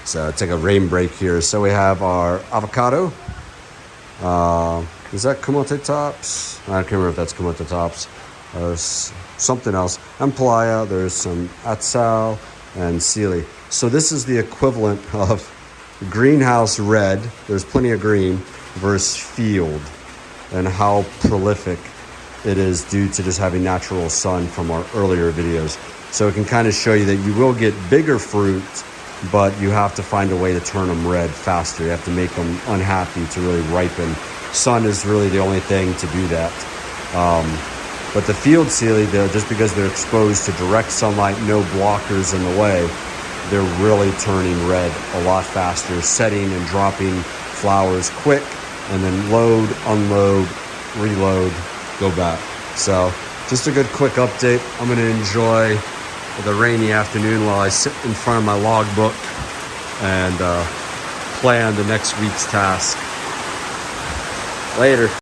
So take a rain break here. So we have our avocado. Is that Kamote tops? I can't remember if that's Kamote tops. There's something else. And Playa. There's some Atsal and Sealy. So this is the equivalent of greenhouse red. There's plenty of green versus field, and how prolific it is due to just having natural sun from our earlier videos. So it can kind of show you that you will get bigger fruit, but you have to find a way to turn them red faster. You have to make them unhappy to really ripen. Sun is really the only thing to do that. But the field Sealy, just because they're exposed to direct sunlight, no blockers in the way, they're really turning red a lot faster, setting and dropping flowers quick, and then load, unload, reload, go back. So just a good quick update. I'm going to enjoy the rainy afternoon while I sit in front of my logbook and plan the next week's task. Later.